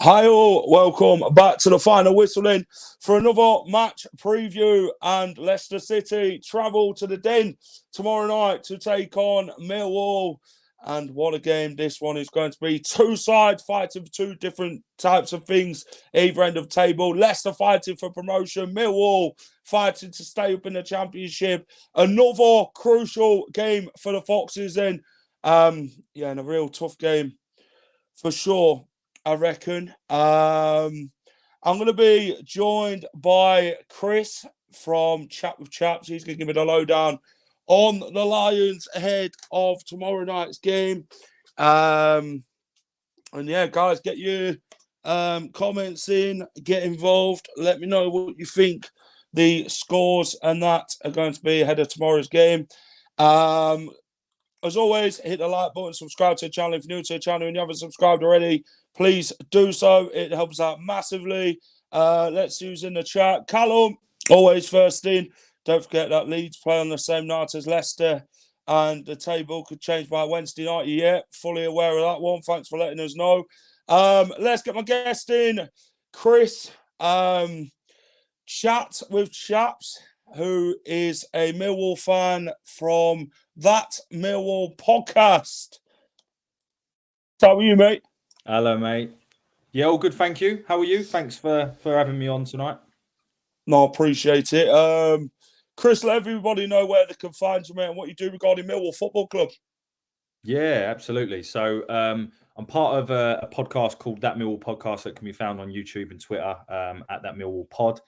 Hi all, welcome back to the final whistling for another match preview, and Leicester City travel to the Den tomorrow night to take on Millwall. And what a game this one is going to be. Two sides fighting for two different types of things, either end of the table. Leicester fighting for promotion, Millwall fighting to stay up in the Championship. Another crucial game for the Foxes then. And a real tough game for sure, I reckon. I'm going to be joined by Chris from Chat with Chaps. He's going to give me the lowdown on the Lions ahead of tomorrow night's game. And yeah, guys, get your comments in, get involved. Let me know what you think the scores and that are going to be ahead of tomorrow's game. As always, hit the like button, subscribe to the channel if you're new to the channel and you haven't subscribed already. Please do so. It helps out massively. Let's use in the chat. Callum, always first in. Don't forget that Leeds play on the same night as Leicester, and the table could change by Wednesday night. Yeah, fully aware of that one. Thanks for letting us know. Let's get my guest in, Chris. Chat with Chaps, who is a Millwall fan from That Millwall podcast. How are you, mate? Hello, mate. Yeah, all good, thank you. How are you? Thanks for having me on tonight. No, appreciate it. Chris, let everybody know where they can find you, mate, and what you do regarding Millwall Football Club. Yeah, absolutely. So I'm part of a podcast called That Millwall Podcast that can be found on YouTube and Twitter at That Millwall Pod.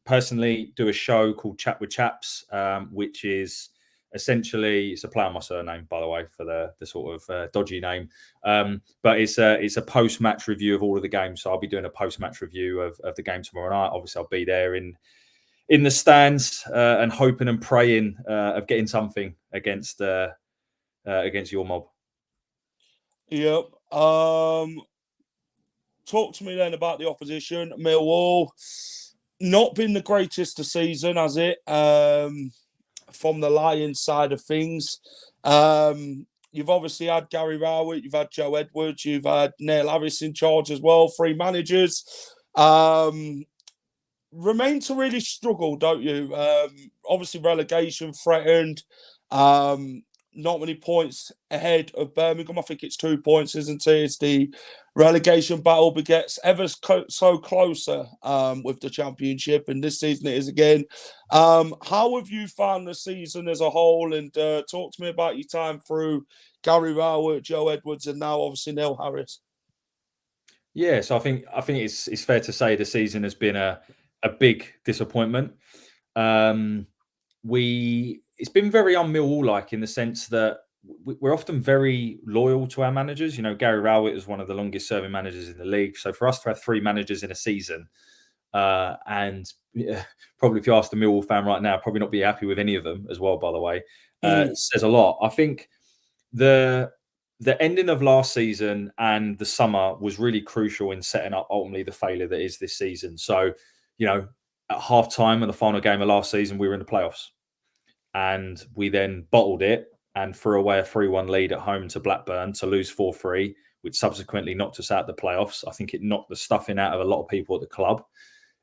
Personally, do a show called Chat with Chaps, which is essentially, it's a play on my surname, by the way, for the sort of dodgy name. But it's a post-match review of all of the games. So I'll be doing a post-match review of the game tomorrow night. Obviously, I'll be there in the stands and hoping and praying of getting something against your mob. Yep. Talk to me then about the opposition. Millwall, not been the greatest this season, has it? From the Lions side of things. You've obviously had Gary Rowett, you've had Joe Edwards, you've had Neil Harris in charge as well, 3 managers. Remain to really struggle, don't you? Obviously, relegation threatened. Not many points ahead of Birmingham. I think it's 2 points, isn't it? It's the relegation battle gets ever so closer with the Championship, and this season it is again. How have you found the season as a whole? And talk to me about your time through Gary Rowett, Joe Edwards, and now obviously Neil Harris. Yeah, so I think it's fair to say the season has been a big disappointment. It's been very un-Millwall-like in the sense that we're often very loyal to our managers. You know, Gary Rowett is one of the longest-serving managers in the league. So for us to have 3 managers in a season, and probably if you ask the Millwall fan right now, probably not be happy with any of them as well, by the way, says a lot. I think the ending of last season and the summer was really crucial in setting up ultimately the failure that is this season. So, you know, at half-time of the final game of last season, we were in the playoffs. And we then bottled it and threw away a 3-1 lead at home to Blackburn to lose 4-3, which subsequently knocked us out of the playoffs. I think it knocked the stuffing out of a lot of people at the club.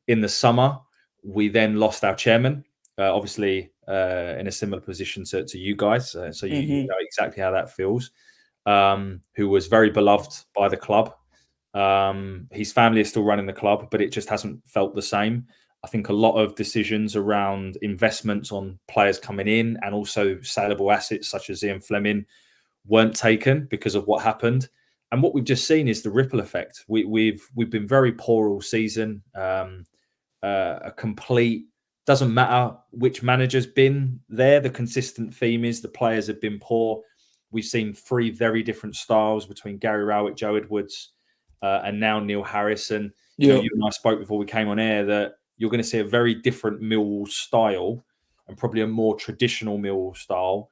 In the summer, we then lost our chairman, obviously in a similar position to you guys. So you know exactly how that feels, who was very beloved by the club. His family is still running the club, but it just hasn't felt the same. I think a lot of decisions around investments on players coming in and also saleable assets such as Ian Fleming weren't taken because of what happened. And what we've just seen is the ripple effect. We've been very poor all season. A complete, doesn't matter which manager's been there. The consistent theme is the players have been poor. we've seen three very different styles between Gary Rowett, Joe Edwards, and now Neil Harris. And you know, you and I spoke before we came on air that you're going to see a very different Millwall style and probably a more traditional Millwall style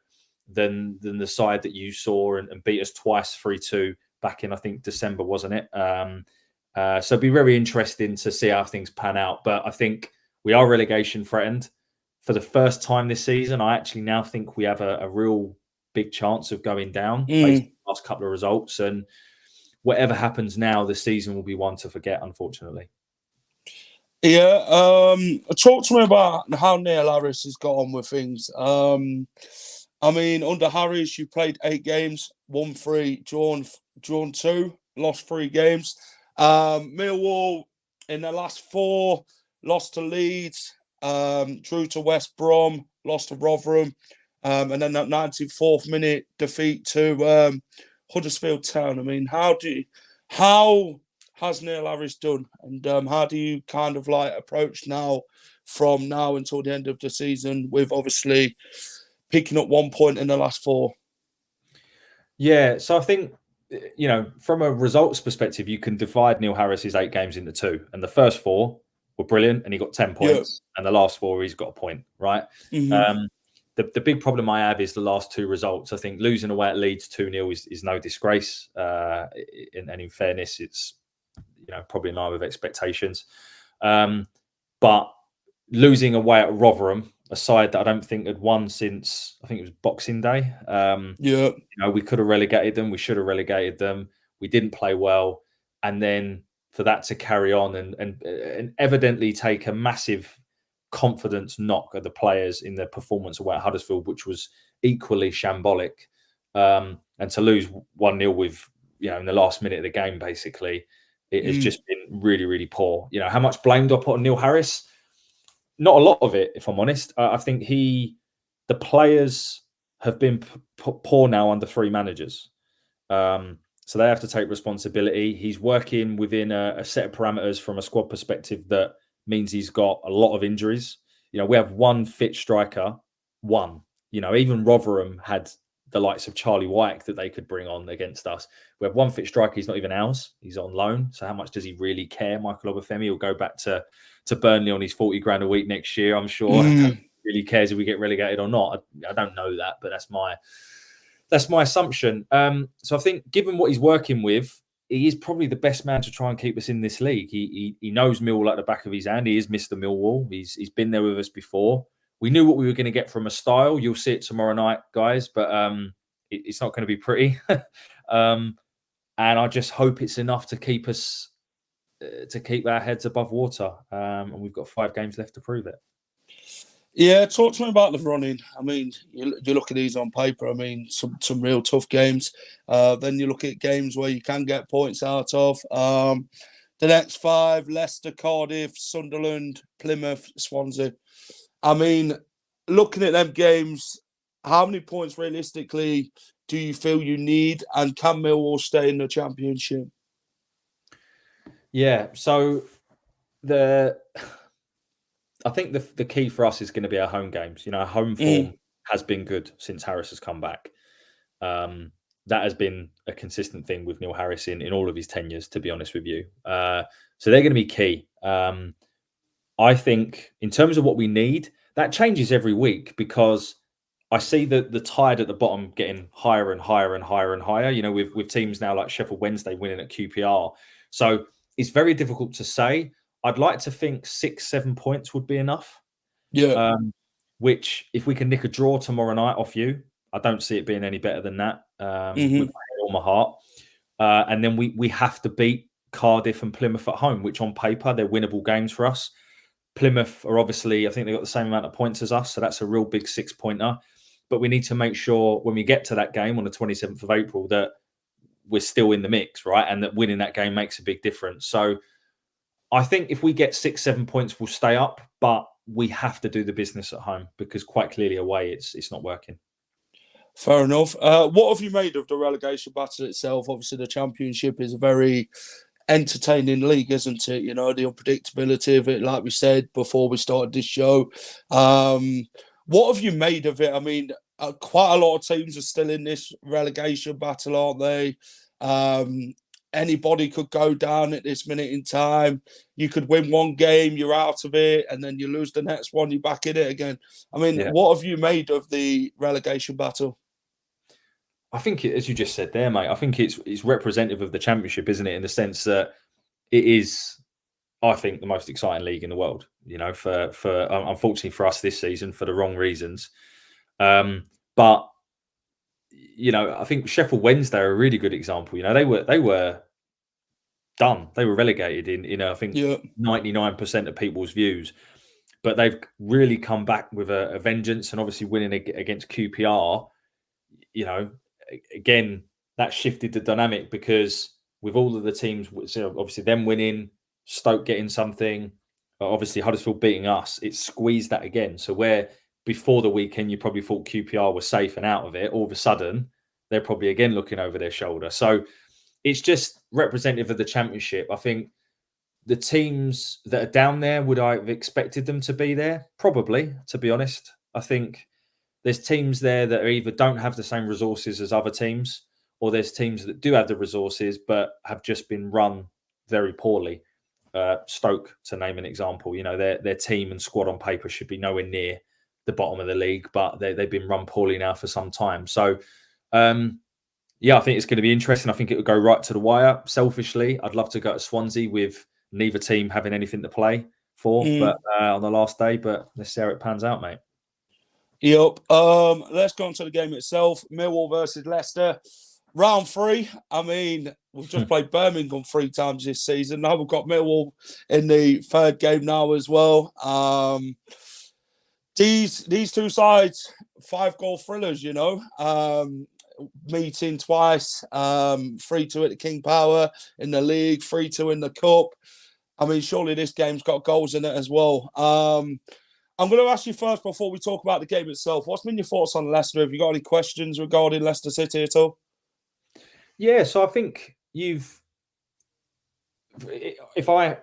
than the side that you saw and beat us twice 3-2 back in, I think, December, wasn't it? So it'd be very interesting to see how things pan out. But I think we are relegation threatened. For the first time this season, I actually now think we have a real big chance of going down based on the last couple of results. And whatever happens now, the season will be one to forget, unfortunately. Yeah. Talk to me about how Neil Harris has got on with things. I mean, under Harris, you played 8 games, won 3, drawn 2, lost 3 games. Millwall in the last 4 lost to Leeds, drew to West Brom, lost to Rotherham, and then that 94th minute defeat to Huddersfield Town. I mean, how has Neil Harris done, and how do you kind of like approach from now until the end of the season, with obviously picking up 1 point in the last 4? Yeah, so I think, you know, from a results perspective, you can divide Neil Harris's 8 games into 2, and the first 4 were brilliant, and he got 10 points, and the last 4 he's got a point, right? The big problem I have is the last 2 results. I think losing away at Leeds 2-0 is no disgrace, and in fairness, it's, you know, probably in line with expectations. But losing away at Rotherham, a side that I don't think had won since, I think it was Boxing Day. You know, we could have relegated them. We should have relegated them. We didn't play well. And then for that to carry on and evidently take a massive confidence knock at the players in their performance away at Huddersfield, which was equally shambolic. And to lose 1-0 with, you know, in the last minute of the game, basically, it has just been really, really poor. You know, how much blame do I put on Neil Harris? Not a lot of it, if I'm honest. I think the players have been poor now under 3 managers. So they have to take responsibility. He's working within a set of parameters from a squad perspective that means he's got a lot of injuries. You know, we have 1 fit striker, 1. You know, even Rotherham had the likes of Charlie White that they could bring on against us. We have 1 fit striker. He's not even ours. He's on loan. So how much does he really care, Michael Obafemi? He'll go back to Burnley on his 40 grand a week next year, I'm sure. I don't really cares if we get relegated or not. I don't know that, but that's my assumption. So I think given what he's working with, he is probably the best man to try and keep us in this league. He knows Millwall at the back of his hand. He is Mr. Millwall. He's been there with us before. We knew what we were going to get from a style. You'll see it tomorrow night, guys, but it's not going to be pretty. And I just hope it's enough to keep us, to keep our heads above water. And we've got 5 games left to prove it. Yeah, talk to me about the running. I mean, you look at these on paper. I mean, some real tough games. Then you look at games where you can get points out of. The next 5, Leicester, Cardiff, Sunderland, Plymouth, Swansea. I mean, looking at them games, how many points realistically do you feel you need? And can Millwall stay in the Championship? Yeah, so I think the key for us is going to be our home games. You know, our home form has been good since Harris has come back. That has been a consistent thing with Neil Harris in all of his tenures, to be honest with you. So they're going to be key. I think in terms of what we need, that changes every week because I see the tide at the bottom getting higher and higher and higher and higher, you know, with teams now like Sheffield Wednesday winning at QPR. So it's very difficult to say. I'd like to think 6-7 points would be enough. Yeah. Which, if we can nick a draw tomorrow night off you, I don't see it being any better than that. With my head on my heart. And then we have to beat Cardiff and Plymouth at home, which on paper, they're winnable games for us. Plymouth are obviously, I think they've got the same amount of points as us. So that's a real big 6-pointer. But we need to make sure when we get to that game on the 27th of April that we're still in the mix, right? And that winning that game makes a big difference. So I think if we get 6-7 points, we'll stay up, but we have to do the business at home because quite clearly away, it's not working. Fair enough. What have you made of the relegation battle itself? Obviously, the Championship is a very entertaining league, isn't it? You know, the unpredictability of it, like we said before we started this show. What have you made of it? I mean, quite a lot of teams are still in this relegation battle, aren't they? Anybody could go down at this minute in time. You could win one game, you're out of it, and then you lose the next one, you're back in it again. I mean, what have you made of the relegation battle? I think, as you just said there, mate, I think it's representative of the Championship, isn't it? In the sense that it is, I think, the most exciting league in the world. You know, for unfortunately for us this season, for the wrong reasons. But you know, I think Sheffield Wednesday are a really good example. You know, they were done. They were relegated in I think 99% of people's views. But they've really come back with a vengeance, and obviously winning against QPR. You know, again, that shifted the dynamic, because with all of the teams, so obviously them winning, Stoke getting something, obviously Huddersfield beating us, it squeezed that again. So where before the weekend you probably thought QPR were safe and out of it, all of a sudden they're probably again looking over their shoulder. So it's just representative of the Championship. I think the teams that are down there, would I have expected them to be there? Probably, to be honest. I think there's teams there that either don't have the same resources as other teams, or there's teams that do have the resources but have just been run very poorly. Stoke, to name an example, you know, their team and squad on paper should be nowhere near the bottom of the league, but they've been run poorly now for some time. So, yeah, I think it's going to be interesting. I think it would go right to the wire. Selfishly, I'd love to go to Swansea with neither team having anything to play for, but on the last day. But let's see how it pans out, mate. Yep. Let's go on to the game itself. Millwall versus Leicester. Round 3. I mean, we've just played Birmingham 3 times this season. Now we've got Millwall in the 3rd game now as well. These two sides, 5-goal thrillers, you know. Meeting twice, 3-2 at the King Power in the league, 3-2 in the cup. I mean, surely this game's got goals in it as well. I'm going to ask you first before we talk about the game itself. What's been your thoughts on Leicester? Have you got any questions regarding Leicester City at all? Yeah, so I think if I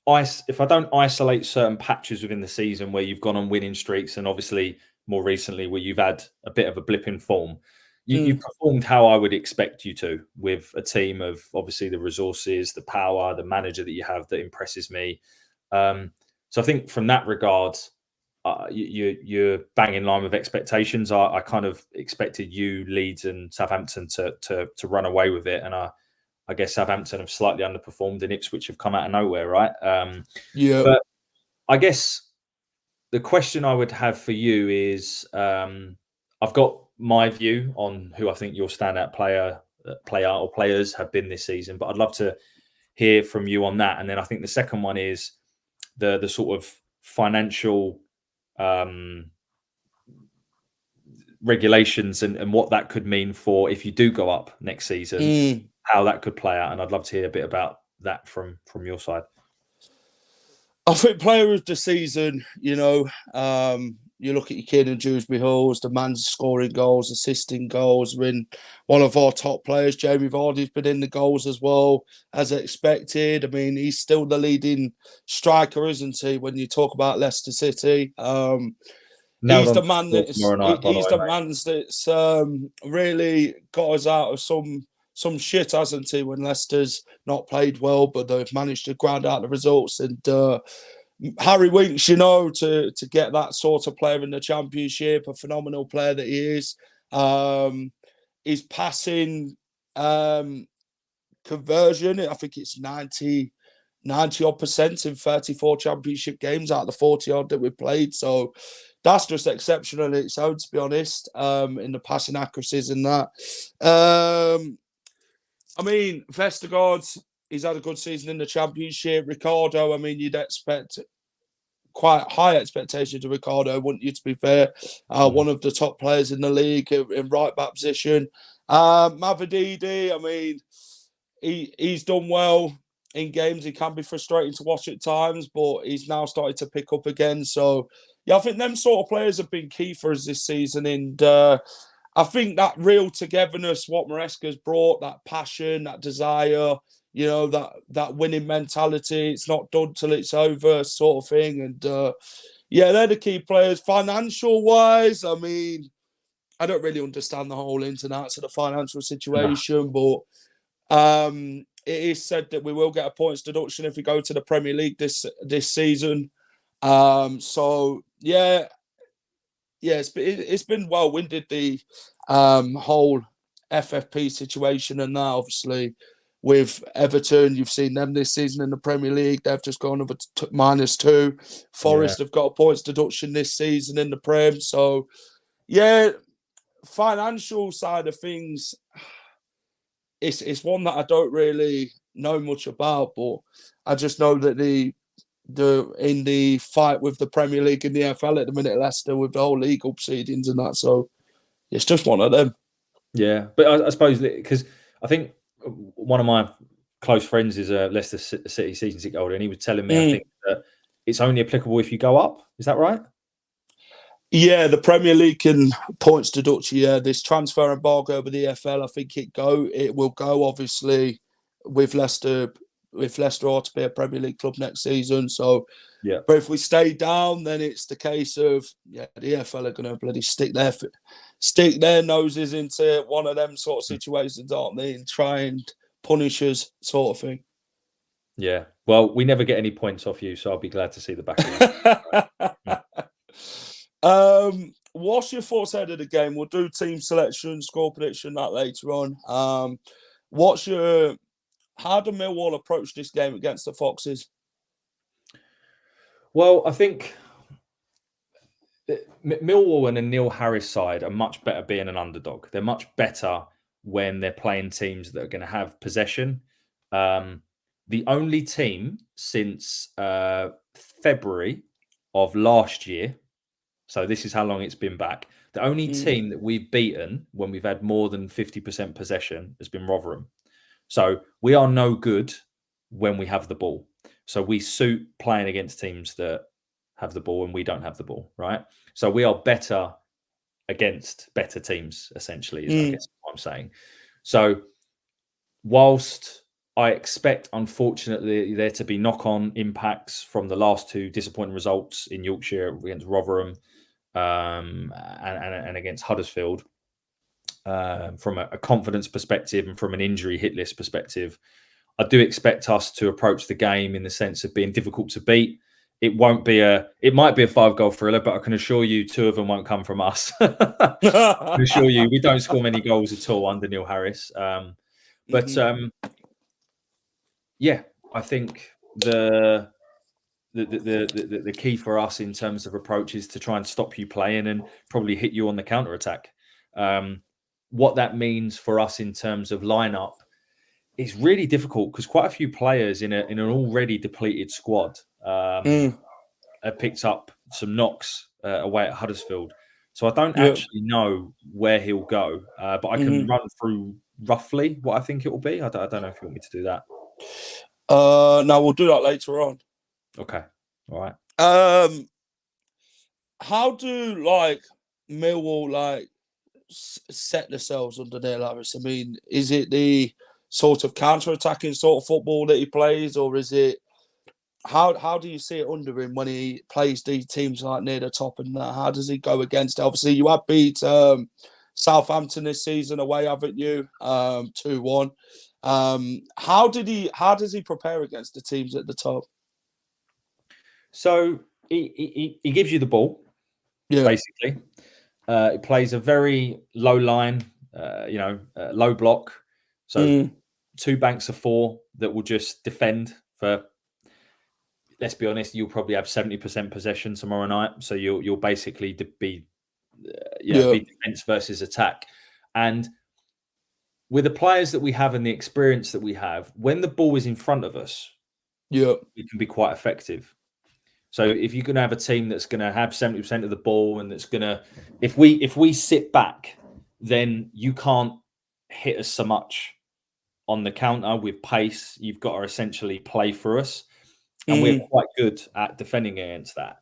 don't isolate certain patches within the season where you've gone on winning streaks, and obviously more recently where you've had a bit of a blip in form, you've performed how I would expect you to, with a team of obviously the resources, the power, the manager that you have that impresses me. So I think from that regard, you're bang in line with expectations. I kind of expected you, Leeds and Southampton to run away with it, and I guess Southampton have slightly underperformed, and Ipswich have come out of nowhere, right? But I guess the question I would have for you is, I've got my view on who I think your standout player or players have been this season, but I'd love to hear from you on that. And then I think the second one is the sort of financial regulations and what that could mean for if you do go up next season, how that could play out. And I'd love to hear a bit about that from your side. I think player of the season, you know, you look at your kid and Dewsbury Halls, the man's scoring goals, assisting goals. I mean, one of our top players, Jamie Vardy's been in the goals as well, as expected. I mean, he's still the leading striker, isn't he, when you talk about Leicester City? He's the man that's really got us out of some shit, hasn't he, when Leicester's not played well, but they've managed to grind out the results. And Harry Winks, you know, to get that sort of player in the Championship, a phenomenal player that he is. His passing conversion, I think it's 90-odd% in 34 Championship games out of the 40-odd that we've played. So that's just exceptional in its own, to be honest, in the passing accuracies and that. I mean, Vestergaard, he's had a good season in the Championship. Ricardo, I mean, you'd expect quite high expectations of Ricardo, wouldn't you, to be fair? One of the top players in the league in right-back position. Mavididi, I mean, he's done well in games. It can be frustrating to watch at times, but he's now started to pick up again. So, yeah, I think them sort of players have been key for us this season. And I think that real togetherness, what Maresca's brought, that passion, that desire, you know, that winning mentality, it's not done till it's over sort of thing. And, yeah, they're the key players. Financial-wise, I mean, I don't really understand the whole ins and outs of the financial situation, but it is said that we will get a points deduction if we go to the Premier League this season. So yeah, it's been well winded, the whole FFP situation, and now obviously with Everton, you've seen them this season in the Premier League. They've just gone over to -2. Forest have got a points deduction this season in the Prem. So yeah, financial side of things, it's one that I don't really know much about, but I just know that in the fight with the Premier League and the EFL at the minute, Leicester, with the whole legal proceedings and that. So it's just one of them. Yeah, but I suppose because I think one of my close friends is a Leicester City season ticket holder, and he was telling me, I think that it's only applicable if you go up. Is that right? Yeah, the Premier League can points deduction. Yeah, this transfer embargo over the EFL, I think it will go obviously with Leicester. If Leicester are to be a Premier League club next season, so yeah. But if we stay down, then it's the case of the EFL are going to bloody stick their noses into one of them sort of situations, aren't they, and try and punish us, sort of thing. Yeah. Well, we never get any points off you, so I'll be glad to see the back of you. What's your thoughts ahead of the game? We'll do team selection, score prediction, that later on. How do Millwall approach this game against the Foxes? Well, I think Millwall and the Neil Harris side are much better being an underdog. They're much better when they're playing teams that are going to have possession. The only team since February of last year, so this is how long it's been back, the only team that we've beaten when we've had more than 50% possession has been Rotherham. So we are no good when we have the ball. So we suit playing against teams that have the ball and we don't have the ball, right? So we are better against better teams, essentially, is I guess what I'm saying. So whilst I expect, unfortunately, there to be knock-on impacts from the last two disappointing results in Yorkshire against Rotherham and against Huddersfield, from a confidence perspective and from an injury hit list perspective, I do expect us to approach the game in the sense of being difficult to beat. It might be a 5-goal thriller, but I can assure you 2 of them won't come from us. I can assure you we don't score many goals at all under Neil Harris. Yeah, I think the key for us in terms of approach is to try and stop you playing and probably hit you on the counter attack. What that means for us in terms of lineup is really difficult because quite a few players in an already depleted squad have picked up some knocks away at Huddersfield. So I don't actually know where he'll go, but I can run through roughly what I think it will be. I don't know if you want me to do that. No, we'll do that later on. Okay. All right. How do Millwall set themselves under Neil Harris? I mean, is it the sort of counter-attacking sort of football that he plays, or is it how do you see it under him when he plays these teams like near the top, and how does he go against it? Obviously, you have beat Southampton this season away, haven't you? 2-1. How does he prepare against the teams at the top? So he gives you the ball, basically. He plays a very low line, low block. So 2 banks of 4 that will just defend for. Let's be honest, you'll probably have 70% possession tomorrow night. So you'll basically be defense versus attack. And with the players that we have and the experience that we have, when the ball is in front of us, it can be quite effective. So if you're going to have a team that's going to have 70% of the ball and that's going to, if we sit back, then you can't hit us so much on the counter with pace. You've got to essentially play for us. And we're quite good at defending against that.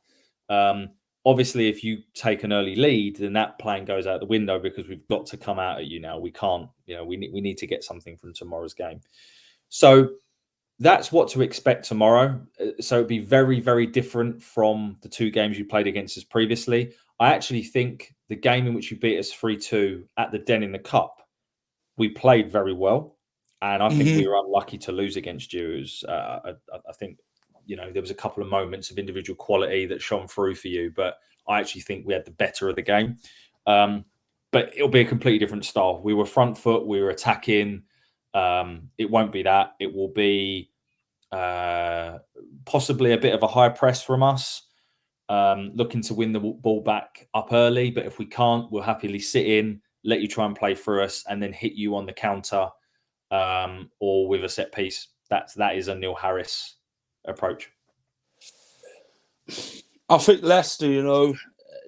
Obviously, if you take an early lead, then that plan goes out the window because we've got to come out at you now. We can't, we need to get something from tomorrow's game. So that's what to expect tomorrow. So it'd be very, very different from the 2 games you played against us previously. I actually think the game in which you beat us 3-2 at the Den in the Cup, we played very well. And I think we were unlucky to lose against you. It was, I think, there was a couple of moments of individual quality that shone through for you, but I actually think we had the better of the game. But it'll be a completely different style. We were front foot, we were attacking. It won't be that. It will be possibly a bit of a high press from us, looking to win the ball back up early. But if we can't, we'll happily sit in, let you try and play for us, and then hit you on the counter or with a set piece. That is a Neil Harris approach. I think Leicester,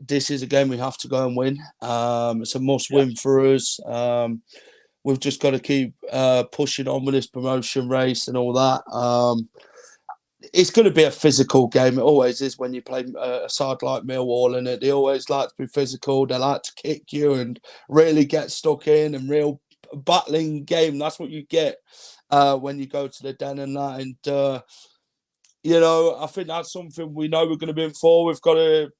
this is a game we have to go and win. It's a must-win for us. We've just got to keep pushing on with this promotion race and all that. It's going to be a physical game. It always is when you play a side like Millwall, and they always like to be physical. They like to kick you and really get stuck in, and real battling game. That's what you get when you go to the Den and that. And, I think that's something we know we're going to be in for. We've got to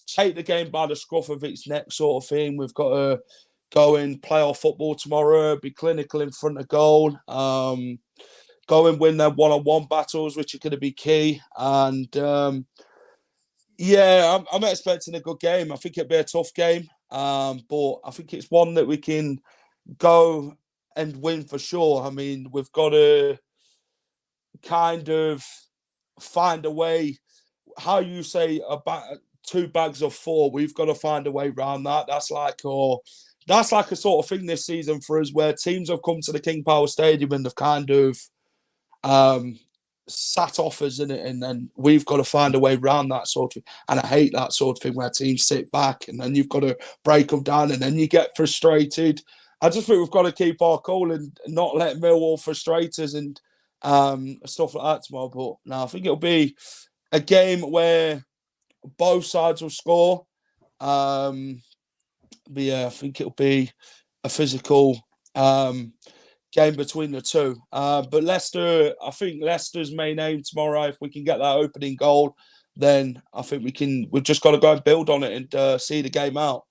take the game by the scruff of its neck sort of thing. We've got to go and play our football tomorrow, be clinical in front of goal, go and win their one-on-one battles, which are going to be key. And, I'm expecting a good game. I think it'll be a tough game, but I think it's one that we can go and win for sure. I mean, we've got to kind of find a way, how you say, about 2 bags of 4, we've got to find a way around that. That's like a sort of thing this season for us, where teams have come to the King Power Stadium and they've kind of sat off us in it, and then we've got to find a way around that sort of thing. And I hate that sort of thing where teams sit back and then you've got to break them down and then you get frustrated. I just think we've got to keep our cool and not let Millwall frustrate us and stuff like that tomorrow. But no, I think it'll be a game where both sides will score. But yeah, I think it'll be a physical game between the two. But Leicester, I think Leicester's main aim tomorrow, if we can get that opening goal, then I think we've just got to go and build on it and see the game out.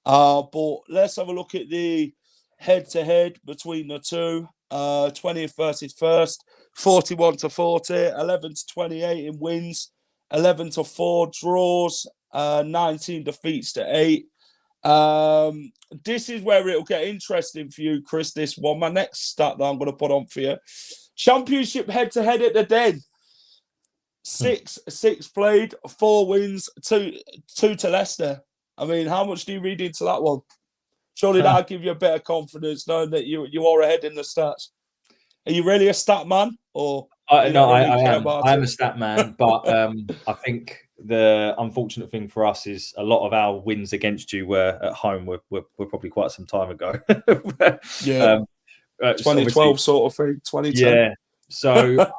But let's have a look at the head-to-head between the two. 20th versus 1st, 41-40, 11-28 in wins, 11-4 draws, 19 defeats to 8. This is where it'll get interesting for you, Chris, this one. My next stat that I'm going to put on for you. Championship head-to-head at the Den. 6 played, 4 wins, 2 to Leicester. I mean, how much do you read into that one? Surely that'll give you a bit of confidence knowing that you are ahead in the stats. Are you really a stat man? Or no, I am. I am a stat man, but I think the unfortunate thing for us is a lot of our wins against you were at home. Were probably quite some time ago. Yeah, 2012 sort of thing. 2010. Yeah. So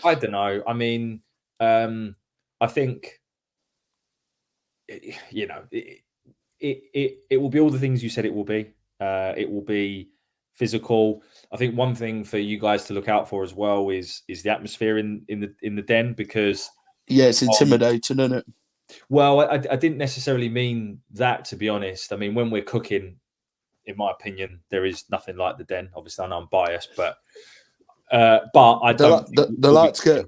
I don't know. I mean, I think it will be all the things you said it will be. It will be physical. I think one thing for you guys to look out for as well is the atmosphere in the Den, because it's intimidating, isn't it? Well, I didn't necessarily mean that, to be honest. I mean, when we're cooking, in my opinion, there is nothing like the Den. Obviously, I know I'm biased, but I don't. They like to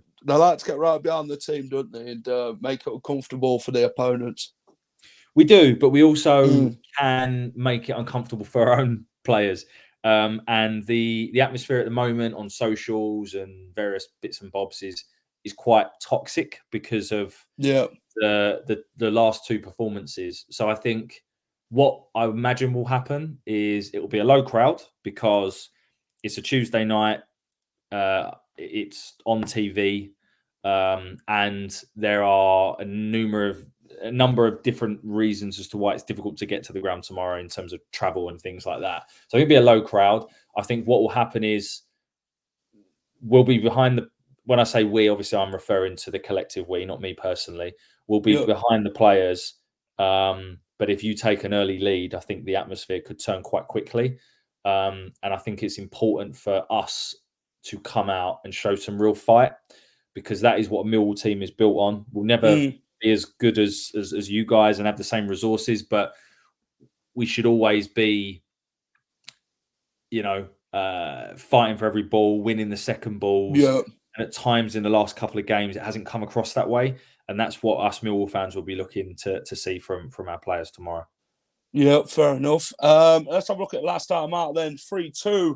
get right behind the team, don't they, and make it uncomfortable for the opponents. We do, but we also can make it uncomfortable for our own players. And the atmosphere at the moment on socials and various bits and bobs is quite toxic because of the last 2 performances. So I think what I imagine will happen is it will be a low crowd because it's a Tuesday night. It's on TV, and there are a number of different reasons as to why it's difficult to get to the ground tomorrow in terms of travel and things like that. So it'll be a low crowd. I think what will happen is we'll be behind when I say we, obviously I'm referring to the collective we, not me personally. We'll be behind the players. But if you take an early lead, I think the atmosphere could turn quite quickly. And I think it's important for us to come out and show some real fight, because that is what a Millwall team is built on. We'll never be as good as you guys and have the same resources, but we should always be, fighting for every ball, winning the second balls. Yeah. And at times in the last couple of games, it hasn't come across that way. And that's what us Millwall fans will be looking to see from our players tomorrow. Yeah, fair enough. Let's have a look at last time out then. 3-2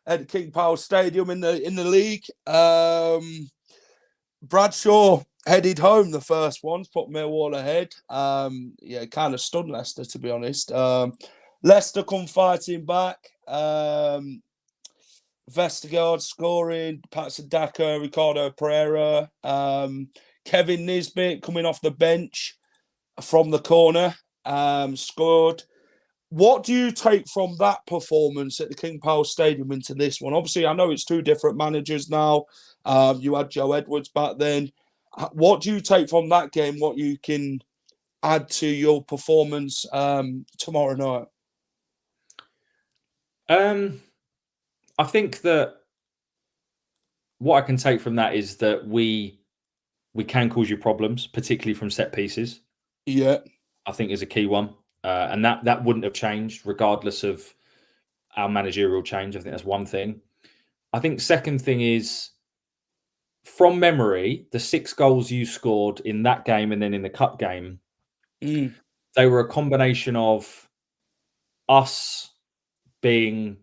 at King Power Stadium in the league. Bradshaw headed home the first one, put Millwall ahead. Kind of stunned Leicester, to be honest. Leicester come fighting back. Vestergaard scoring, Patson Daka, Ricardo Pereira, Kevin Nisbet coming off the bench from the corner, scored. What do you take from that performance at the King Power Stadium into this one? Obviously, I know it's two different managers now. You had Joe Edwards back then. What do you take from that game? What you can add to your performance tomorrow night? I think that what I can take from that is that we can cause you problems, particularly from set pieces. Yeah, I think is a key one, and that wouldn't have changed regardless of our managerial change. I think that's one thing. I think second thing is, from memory, the 6 goals you scored in that game and then in the cup game, they were a combination of us being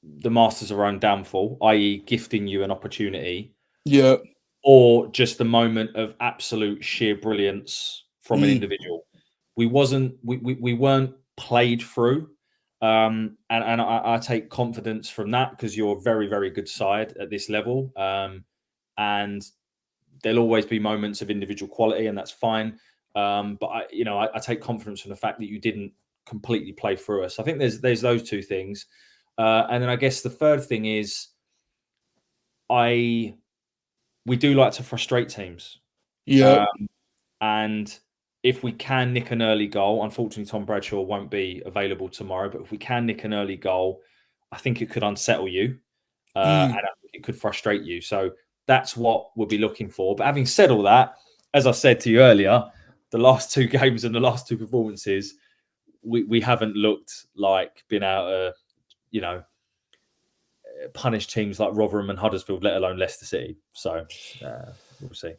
the masters of our own downfall, i.e. gifting you an opportunity, or just a moment of absolute sheer brilliance from an individual. We weren't played through, and I take confidence from that because you're a very, very good side at this level, and there'll always be moments of individual quality, and that's fine. But I take confidence from the fact that you didn't completely play through us. I think there's those two things. And then I guess the third thing is we do like to frustrate teams. Yeah. And if we can nick an early goal, unfortunately, Tom Bradshaw won't be available tomorrow, but if we can nick an early goal, I think it could unsettle you and I think it could frustrate you. So that's what we'll be looking for. But having said all that, as I said to you earlier, the last 2 games and the last 2 performances, we haven't looked like being able to, punish teams like Rotherham and Huddersfield, let alone Leicester City. So we'll see.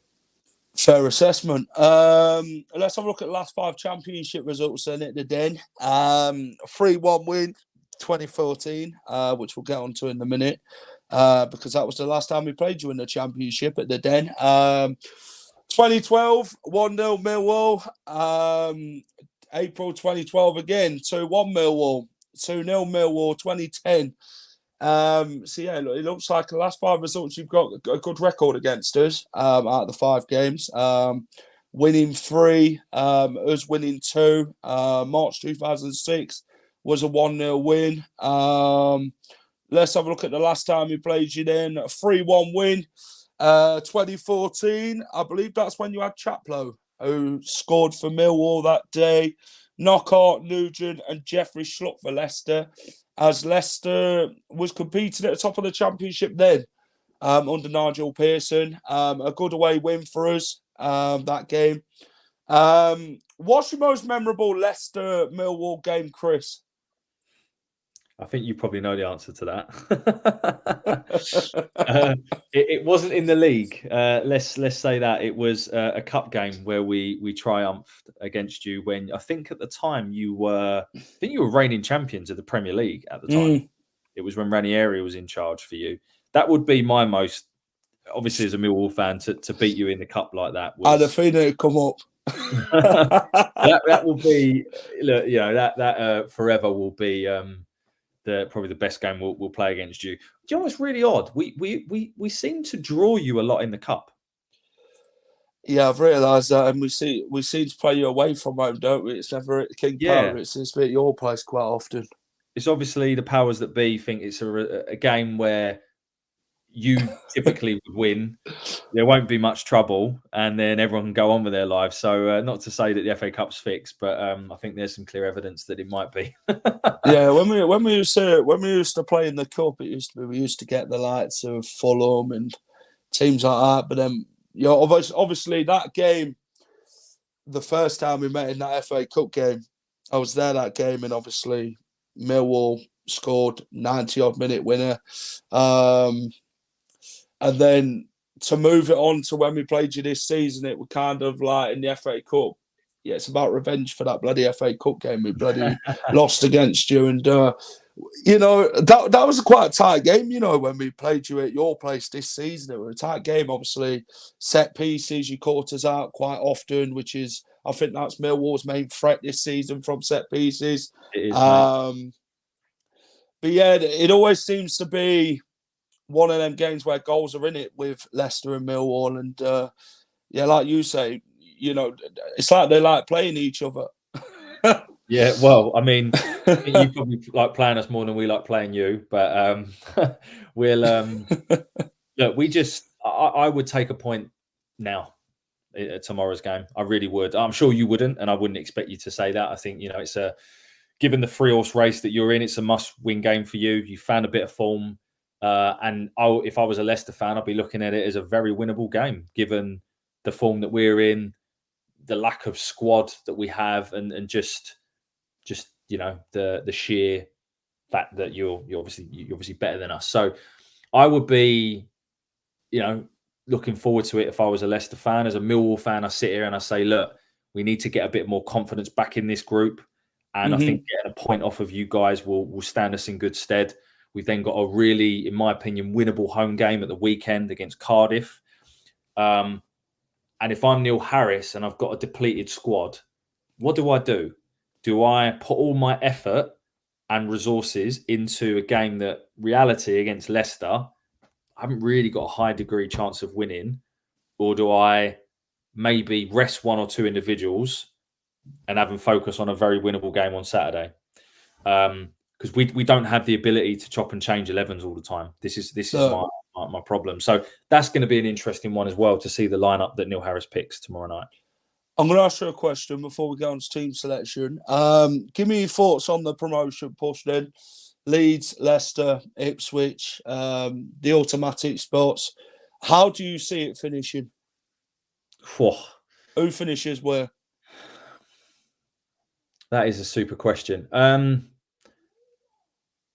Fair assessment. Let's have a look at the last 5 championship results then at the Den. 3-1 win, 2014, which we'll get onto in a minute, because that was the last time we played you in the championship at the Den. 2012, 1-0 Millwall. April 2012 again, 2-1 Millwall, 2-0 Millwall, 2010. It looks like the last 5 results you've got a good record against us out of the 5 games. Winning 3, us winning 2. March 2006 was a 1-0 win. Let's have a look at the last time we played you then. A 3-1 win. 2014, I believe that's when you had Chaplow, who scored for Millwall that day. Knockout, Nugent and Jeffrey Schluck for Leicester, as Leicester was competing at the top of the championship then, under Nigel Pearson. A good away win for us, that game. What's your most memorable Leicester-Millwall game, Chris? I think you probably know the answer to that. It wasn't in the league. Let's say that it was a cup game where we triumphed against you. When I think at the time you were reigning champions of the Premier League at the time. It was when Ranieri was in charge for you. That would be my most, obviously as a Millwall fan, to beat you in the cup like that. I'd have seen it come up. that will be, that forever will be. Probably the best game we'll play against you. Do you know what's really odd? We seem to draw you a lot in the cup. Yeah, I've realised that, and we seem to play you away from home, don't we? It's never at King Power. It's at your place quite often. It's obviously the powers that be think it's a game where you typically would win. There won't be much trouble, and then everyone can go on with their lives. So, not to say that the FA Cup's fixed, but I think there's some clear evidence that it might be. Yeah, when we used to play in the cup, we used to get the likes of Fulham and teams like that. But then, obviously that game, the first time we met in that FA Cup game. I was there that game, and obviously Millwall scored 90-odd minute winner. And then to move it on to when we played you this season, it was kind of like in the FA Cup. Yeah, it's about revenge for that bloody FA Cup game we bloody lost against you. And, that was quite a tight game, when we played you at your place this season. It was a tight game, obviously. Set pieces, you caught us out quite often, which is, I think that's Millwall's main threat this season from set pieces. It is, mate. But yeah, it always seems to be one of them games where goals are in it with Leicester and Millwall. And like you say, it's like they like playing each other. Yeah, well, I mean, you probably like playing us more than we like playing you, but we'll look. I would take a point now at tomorrow's game. I really would. I'm sure you wouldn't, and I wouldn't expect you to say that. I think it's given the 3-horse race that you're in, it's a must-win game for you. You found a bit of form, and if I was a Leicester fan, I'd be looking at it as a very winnable game, given the form that we're in, the lack of squad that we have, and just the sheer fact that you're obviously better than us. So I would be looking forward to it if I was a Leicester fan. As a Millwall fan, I sit here and I say, look, we need to get a bit more confidence back in this group, and I think getting a point off of you guys will stand us in good stead. We've then got a really, in my opinion, winnable home game at the weekend against Cardiff. And if I'm Neil Harris and I've got a depleted squad, what do? Do I put all my effort and resources into a game that, reality, against Leicester, I haven't really got a high degree chance of winning? Or do I maybe rest one or two individuals and have them focus on a very winnable game on Saturday? Because we don't have the ability to chop and change 11s all the time. This is my problem. So that's going to be an interesting one as well, to see the lineup that Neil Harris picks tomorrow night. I'm going to ask you a question before we go on to team selection. Give me your thoughts on the promotion push then. Leeds, Leicester, Ipswich, the automatic spots. How do you see it finishing? Who finishes where? That is a super question.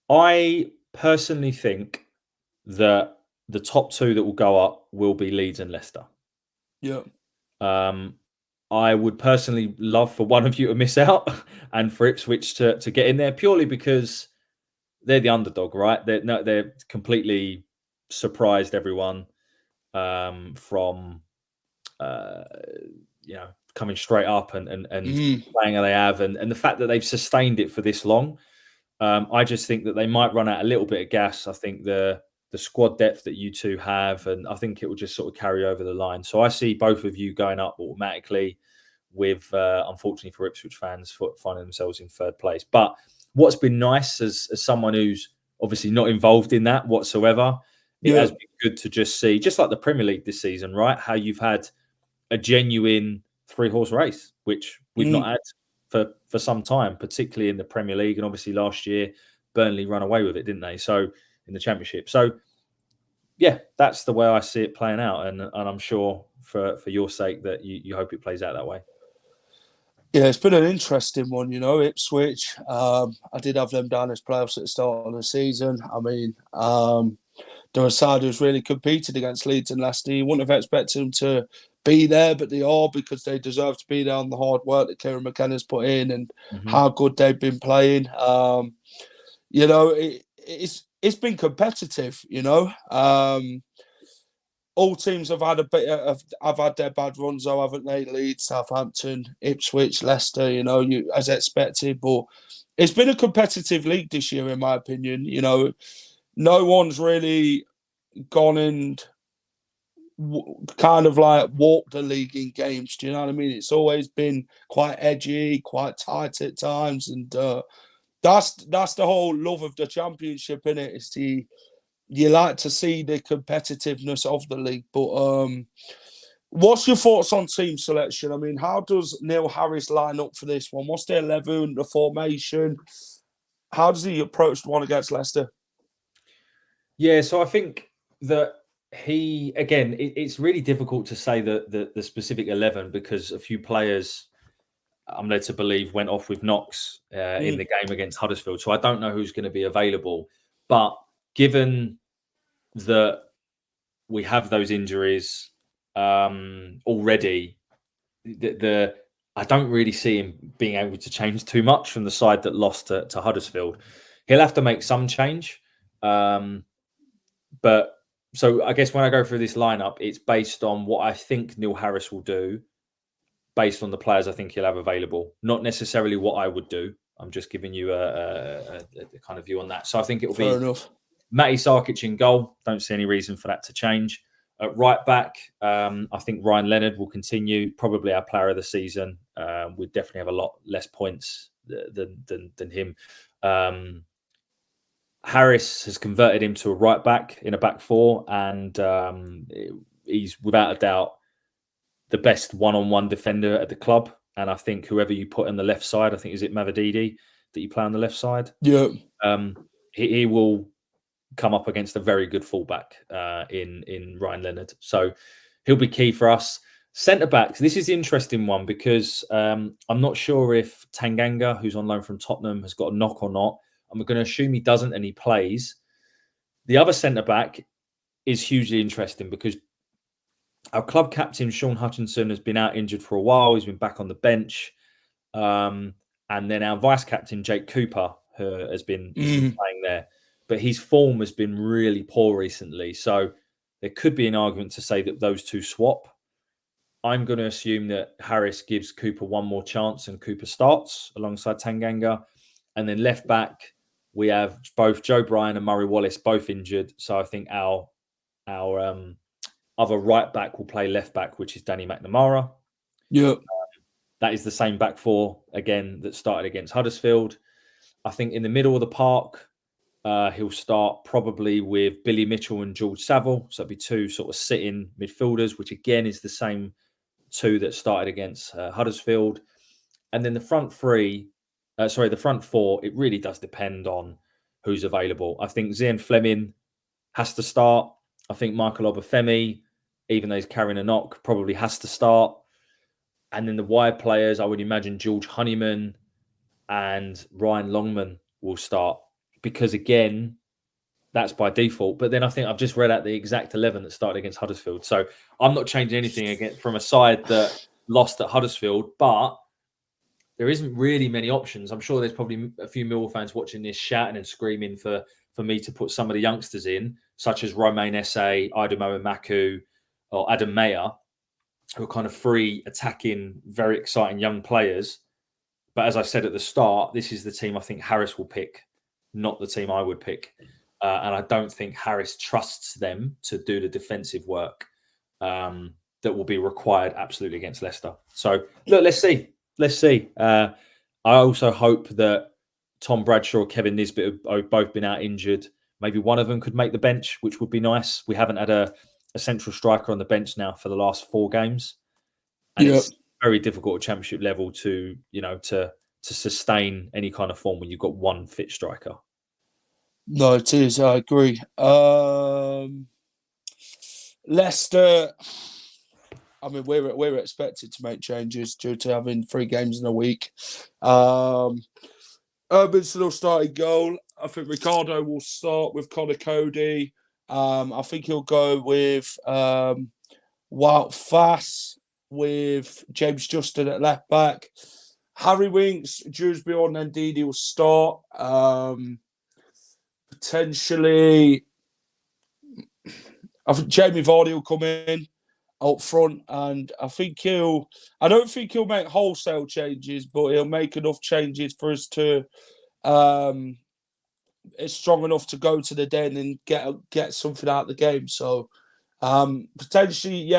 I personally think that the top two that will go up will be Leeds and Leicester. Yeah. I would personally love for one of you to miss out and for Ipswich to get in there, purely because they're the underdog, right? They're completely surprised everyone from coming straight up and playing how they have, and the fact that they've sustained it for this long. I just think that they might run out a little bit of gas. I think the squad depth that you two have, and I think it will just sort of carry over the line. So I see both of you going up automatically, with unfortunately for Ipswich fans finding themselves in third place. But what's been nice, as someone who's obviously not involved in that whatsoever, it has been good to just see, just like the Premier League this season, right? How you've had a genuine 3-horse race, which we've not had for some time, particularly in the Premier League. And obviously last year, Burnley run away with it, didn't they? So in the Championship. So yeah, that's the way I see it playing out. And I'm sure for your sake that you hope it plays out that way. Yeah, it's been an interesting one, Ipswich. I did have them down as playoffs at the start of the season. I mean, they're a side who's really competed against Leeds and Leicester. You wouldn't have expected them to be there, but they are, because they deserve to be there on the hard work that Kieran McKenna's put in and how good they've been playing. It's been competitive, all teams have had have had their bad runs, though, haven't they? Leeds, Southampton, Ipswich, Leicester, as expected. But it's been a competitive league this year, in my opinion. No one's really gone and kind of like walked the league in games. Do you know what I mean? It's always been quite edgy, quite tight at times. And that's the whole love of the Championship, innit? It's you like to see the competitiveness of the league. But what's your thoughts on team selection? I mean, how does Neil Harris line up for this one? What's the 11, the formation? How does he approach the one against Leicester? Yeah, so I think that he again, it's really difficult to say the specific 11 because a few players, I'm led to believe, went off with knocks in the game against Huddersfield. So I don't know who's going to be available. But given that we have those injuries already, I don't really see him being able to change too much from the side that lost to Huddersfield. He'll have to make some change. But so I guess when I go through this lineup, it's based on what I think Neil Harris will do, based on the players I think he'll have available, not necessarily what I would do. I'm just giving you a kind of view on that. So I think it will be enough. Matty Sarkic in goal. Don't see any reason for that to change. At right back, I think Ryan Leonard will continue, probably our player of the season. We'd definitely have a lot less points than him. Harris has converted him to a right back in a back four, and he's without a doubt the best one-on-one defender at the club. And I think whoever you put on the left side, I think, is it Mavididi that you play on the left side? Yeah. He will come up against a very good fullback in Ryan Leonard. So he'll be key for us. Centre-backs, this is the interesting one because I'm not sure if Tanganga, who's on loan from Tottenham, has got a knock or not. I'm going to assume he doesn't and he plays. The other centre-back is hugely interesting because our club captain, Sean Hutchinson, has been out injured for a while. He's been back on the bench. And then our vice-captain, Jake Cooper, has been playing there. But his form has been really poor recently. So there could be an argument to say that those two swap. I'm going to assume that Harris gives Cooper one more chance and Cooper starts alongside Tanganga. And then left back, we have both Joe Bryan and Murray Wallace both injured. So I think our other right back will play left back, which is Danny McNamara. Yeah. That is the same back four, again, that started against Huddersfield. I think in the middle of the park, he'll start probably with Billy Mitchell and George Saville. So it'll be two sort of sitting midfielders, which again is the same two that started against Huddersfield. And then the front four, it really does depend on who's available. I think Zian Fleming has to start. I think Michael Obafemi, even though he's carrying a knock, probably has to start. And then the wide players, I would imagine George Honeyman and Ryan Longman will start. Because again, that's by default. But then I think I've just read out the exact 11 that started against Huddersfield. So I'm not changing anything from a side that lost at Huddersfield, but there isn't really many options. I'm sure there's probably a few Millwall fans watching this shouting and screaming for me to put some of the youngsters in, such as Romain Esse, Aidomo Maku, or Adam Mayer, who are kind of free, attacking, very exciting young players. But as I said at the start, this is the team I think Harris will pick, not the team I would pick. And I don't think Harris trusts them to do the defensive work that will be required absolutely against Leicester. So, look, let's see. I also hope that Tom Bradshaw, Kevin Nisbet have both been out injured. Maybe one of them could make the bench, which would be nice. We haven't had a central striker on the bench now for the last 4 games. And it's very difficult at championship level to sustain any kind of form when you've got one fit striker. No, it is. I agree. Leicester, I mean, we're expected to make changes due to having 3 games in a week. Urbanson will start in goal. I think Ricardo will start with Connor Cody. I think he'll go with Wout Fass with James Justin at left back. Harry Winks, Dewsbury and Ndidi will start. Potentially, I think Jamie Vardy will come in up front, and I don't think he'll make wholesale changes, but he'll make enough changes for us to it's strong enough to go to the den and get something out of the game. So potentially,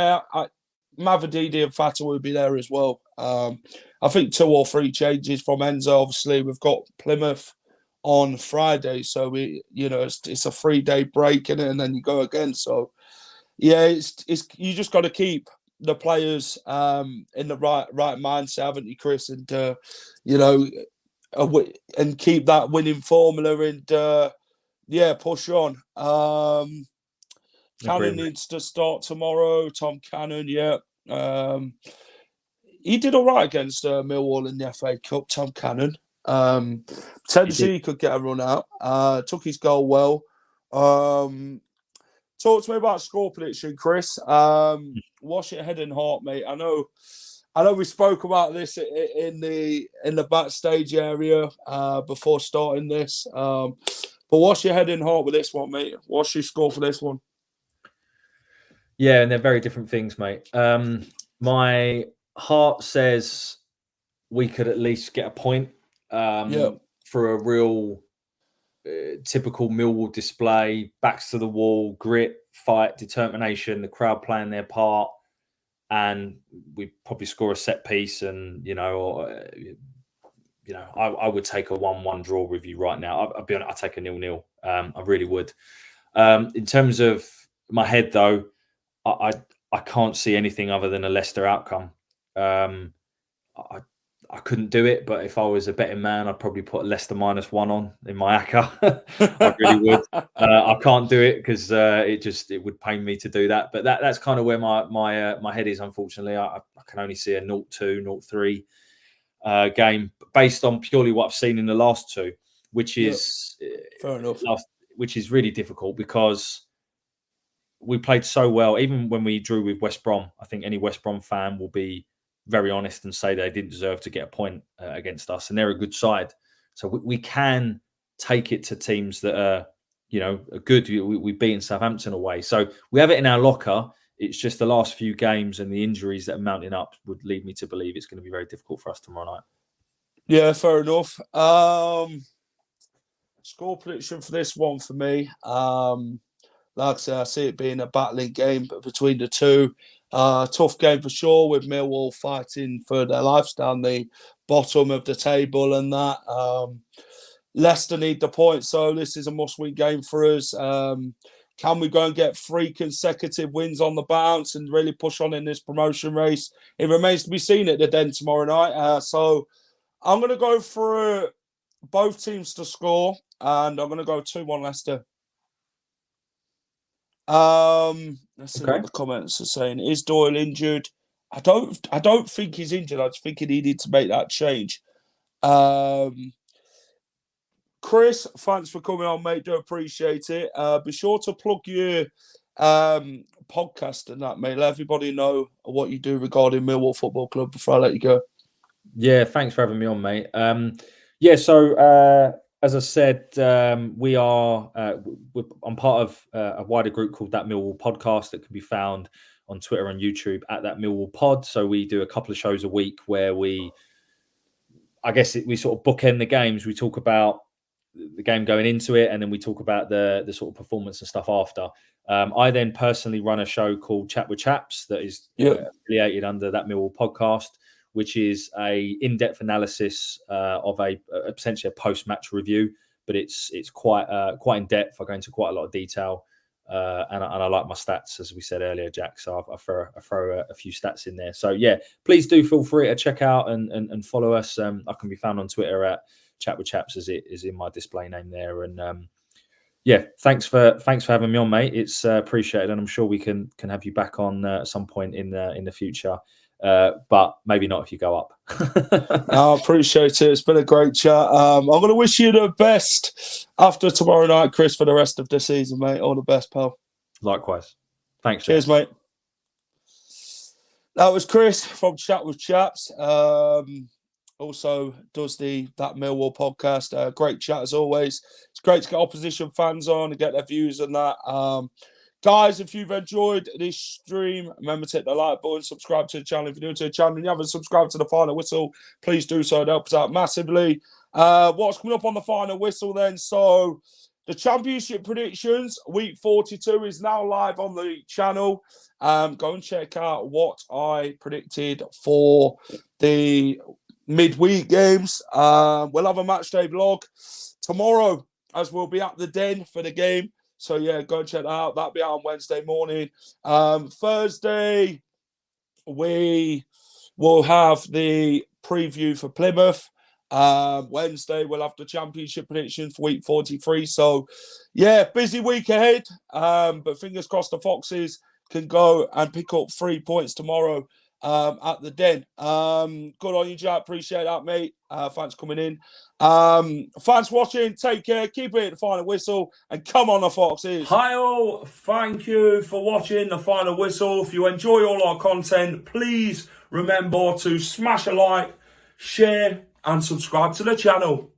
Mavididi and Fata will be there as well. I think 2 or 3 changes from Enzo. Obviously, we've got Plymouth on Friday, so it's a 3-day break in it, and then you go again. So it's you just got to keep the players in the right mindset, haven't you, Chris? And and keep that winning formula and push on. Cannon needs to start tomorrow. Tom Cannon, yeah. He did all right against Millwall in the FA Cup, Tom Cannon. Potentially he could get a run out. Took his goal well. Talk to me about score prediction, Chris. Wash it head and heart, mate. I know we spoke about this in the backstage area before starting this. But wash your head and heart with this one, mate. What's your score for this one? Yeah, and they're very different things, mate. My heart says we could at least get a point for a real typical Millwall display, backs to the wall, grit, fight, determination, the crowd playing their part, and we probably score a set piece. And I would take a 1-1 draw with you right now. I'll be honest, I'd take a 0-0. I really would. In terms of my head, though, I can't see anything other than a Leicester outcome. I couldn't do it, but if I was a betting man, I'd probably put Leicester -1 on in my ACCA. I really would. I can't do it because it would pain me to do that. But that's kind of where my head is. Unfortunately, I can only see a 0-2, 0-3 game based on purely what I've seen in the last two, which is fair enough. Which is really difficult because we played so well. Even when we drew with West Brom, I think any West Brom fan will be very honest and say they didn't deserve to get a point against us, and they're a good side. So we can take it to teams that are, are good. We've beaten Southampton away, so we have it in our locker. It's just the last few games and the injuries that are mounting up would lead me to believe it's going to be very difficult for us tomorrow night. Yeah, fair enough. Score prediction for this one for me. Like I say, I see it being a battling game between the two. Tough game for sure, with Millwall fighting for their lives down the bottom of the table and that. Leicester need the point, so this is a must-win game for us. Can we go and get 3 consecutive wins on the bounce and really push on in this promotion race? It remains to be seen at the Den tomorrow night. So I'm going to go for both teams to score, and I'm going to go 2-1 Leicester. Let's see what the comments are saying. Is Doyle injured? I don't think he's injured. I just think he needed to make that change. Chris, thanks for coming on, mate. Do appreciate it. Be sure to plug your podcast and that, mate. Let everybody know what you do regarding Millwall Football Club before I let you go. Yeah, thanks for having me on, mate. As I said, I'm part of a wider group called That Millwall Podcast that can be found on Twitter and YouTube at That Millwall Pod. So we do a couple of shows a week where we sort of bookend the games. We talk about the game going into it, and then we talk about the sort of performance and stuff after. I then personally run a show called Chat with Chaps that is affiliated under That Millwall Podcast, which is a in-depth analysis of essentially a post-match review, but it's quite in-depth. I go into quite a lot of detail, and I like my stats, as we said earlier, Jack. So I throw a few stats in there. So yeah, please do feel free to check out and follow us. I can be found on Twitter at Chat with Chaps, as it is in my display name there. And thanks for having me on, mate. It's appreciated, and I'm sure we can have you back on at some point in the future. But maybe not if you go up. I appreciate it. It's been a great chat. I'm going to wish you the best after tomorrow night, Chris, for the rest of the season, mate. All the best, pal. Likewise. Thanks. Cheers, Jack. Mate. That was Chris from Chat with Chaps. Also does That Millwall podcast. Great chat as always. It's great to get opposition fans on and get their views on that. Guys, if you've enjoyed this stream, remember to hit the like button, subscribe to the channel. If you're new to the channel and you haven't subscribed to the Final Whistle, please do so. It helps out massively. What's coming up on the Final Whistle then? So the Championship predictions, week 42 is now live on the channel. Go and check out what I predicted for the midweek games. We'll have a match day vlog tomorrow, as we'll be at the Den for the game. So, yeah, go and check that out. That'll be out on Wednesday morning. Thursday, we will have the preview for Plymouth. Wednesday, we'll have the championship prediction for week 43. So, yeah, busy week ahead. But fingers crossed the Foxes can go and pick up 3 points tomorrow at the Den. Good on you, Jack. Appreciate that, mate. Thanks for coming in. Thanks for watching. Take care. Keep it at the final whistle. And come on, the Foxes. Hi all. Thank you for watching the final whistle. If you enjoy all our content, please remember to smash a like, share, and subscribe to the channel.